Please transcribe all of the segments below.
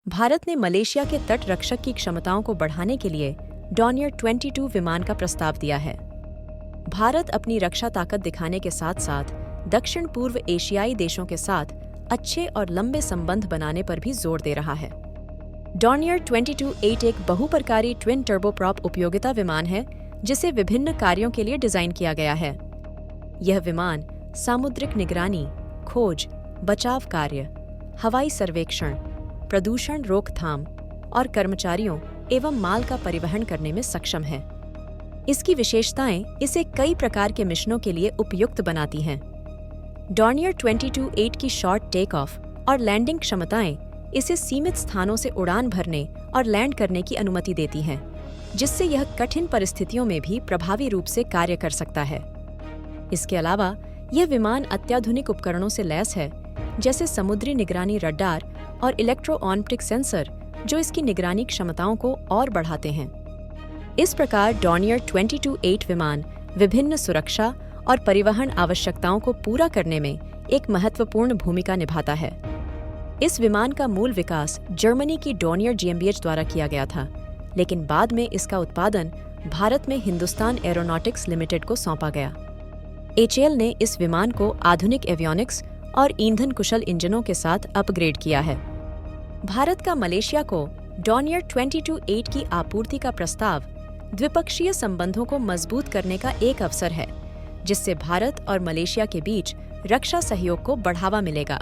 भारत ने मलेशिया के तट रक्षक की क्षमताओं को बढ़ाने के लिए डॉनियर 22 विमान का प्रस्ताव दिया है। भारत अपनी रक्षा ताकत दिखाने के साथ साथ दक्षिण पूर्व एशियाई देशों के साथ अच्छे और लंबे संबंध बनाने पर भी जोर दे रहा है। डॉनियर 22-8 एक बहुप्रकारी ट्विन टर्बोप्रॉप उपयोगिता विमान है जिसे विभिन्न कार्यों के लिए डिजाइन किया गया है। यह विमान सामुद्रिक निगरानी, खोज, बचाव कार्य, हवाई सर्वेक्षण, प्रदूषण रोकथाम और कर्मचारियों एवं माल का परिवहन करने में सक्षम है। इसकी विशेषताएं इसे कई प्रकार के मिशनों के लिए उपयुक्त बनाती हैं। डॉनियर 22-8 की शॉर्ट टेक ऑफ और लैंडिंग क्षमताएं इसे सीमित स्थानों से उड़ान भरने और लैंड करने की अनुमति देती हैं, जिससे यह कठिन परिस्थितियों में भी प्रभावी रूप से कार्य कर सकता है। इसके अलावा यह विमान अत्याधुनिक उपकरणों से लैस है, जैसे समुद्री निगरानी रडार और इलेक्ट्रो-ऑप्टिक सेंसर, जो इसकी निगरानी क्षमताओं को और बढ़ाते हैं। इस प्रकार डॉनियर 22-8 विमान विभिन्न सुरक्षा और परिवहन आवश्यकताओं को पूरा करने में एक महत्वपूर्ण भूमिका निभाता है। इस विमान का मूल विकास जर्मनी की डॉनियर GmbH द्वारा किया गया था, लेकिन बाद में इसका उत्पादन भारत में हिंदुस्तान एरोनॉटिक्स लिमिटेड को सौंपा गया। HAL ने इस विमान को आधुनिक एवियोनिक्स और ईंधन कुशल इंजनों के साथ अपग्रेड किया है। भारत का मलेशिया को डॉनियर 22-8 की आपूर्ति का प्रस्ताव द्विपक्षीय संबंधों को मजबूत करने का एक अवसर है, जिससे भारत और मलेशिया के बीच रक्षा सहयोग को बढ़ावा मिलेगा।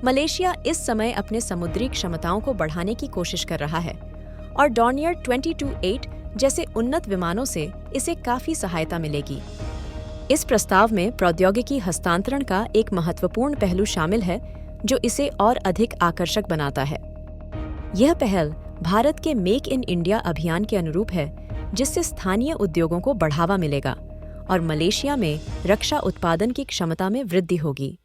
मलेशिया इस समय अपने समुद्री क्षमताओं को बढ़ाने की कोशिश कर रहा है और डॉनियर 22-8 जैसे उन्नत विमानों से इसे काफी सहायता मिलेगी। इस प्रस्ताव में प्रौद्योगिकी हस्तांतरण का एक महत्वपूर्ण पहलू शामिल है, जो इसे और अधिक आकर्षक बनाता है। यह पहल भारत के मेक इन इंडिया अभियान के अनुरूप है, जिससे स्थानीय उद्योगों को बढ़ावा मिलेगा और मलेशिया में रक्षा उत्पादन की क्षमता में वृद्धि होगी।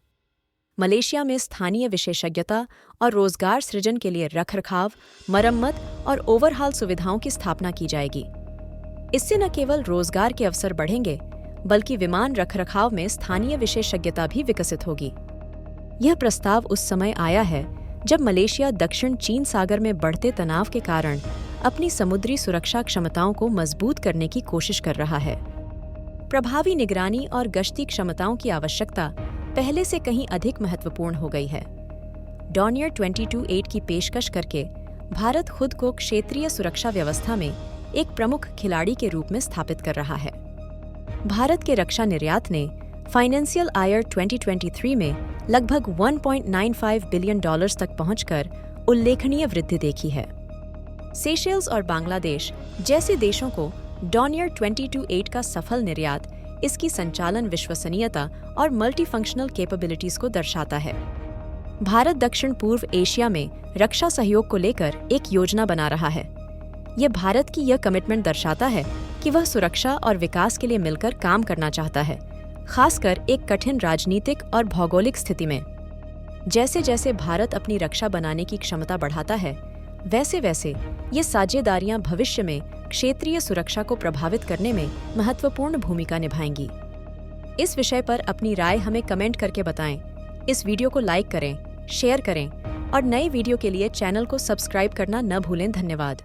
मलेशिया में स्थानीय विशेषज्ञता और रोजगार सृजन के लिए रखरखाव, मरम्मत और ओवरहाल सुविधाओं की स्थापना की जाएगी। इससे न केवल रोजगार के अवसर बढ़ेंगे, बल्कि विमान रखरखाव में स्थानीय विशेषज्ञता भी विकसित होगी। यह प्रस्ताव उस समय आया है जब मलेशिया दक्षिण चीन सागर में बढ़ते तनाव के कारण अपनी समुद्री सुरक्षा क्षमताओं को मजबूत करने की कोशिश कर रहा है। प्रभावी निगरानी और गश्ती क्षमताओं की आवश्यकता पहले से कहीं अधिक महत्वपूर्ण हो गई है। डॉनियर 22-8 की पेशकश करके भारत खुद को क्षेत्रीय सुरक्षा व्यवस्था में एक प्रमुख खिलाड़ी के रूप में स्थापित कर रहा है। भारत के रक्षा निर्यात ने फाइनेंशियल ईयर 2023 में लगभग $1.95 बिलियन तक पहुंचकर उल्लेखनीय वृद्धि देखी है। सेशेल्स और बांग्लादेश जैसे देशों को डॉनियर 22-8 का सफल निर्यात इसकी संचालन विश्वसनीयता और मल्टीफंक्शनल कैपेबिलिटीज को दर्शाता है। भारत दक्षिण पूर्व एशिया में रक्षा सहयोग को लेकर एक योजना बना रहा है। यह भारत की यह कमिटमेंट दर्शाता है कि वह सुरक्षा और विकास के लिए मिलकर काम करना चाहता है, खासकर एक कठिन राजनीतिक और भौगोलिक स्थिति में। जैसे जैसे भारत अपनी रक्षा बनाने की क्षमता बढ़ाता है, वैसे वैसे ये साझेदारियां भविष्य में क्षेत्रीय सुरक्षा को प्रभावित करने में महत्वपूर्ण भूमिका निभाएंगी। इस विषय पर अपनी राय हमें कमेंट करके बताएं। इस वीडियो को लाइक करें, शेयर करें और नए वीडियो के लिए चैनल को सब्सक्राइब करना न भूलें। धन्यवाद।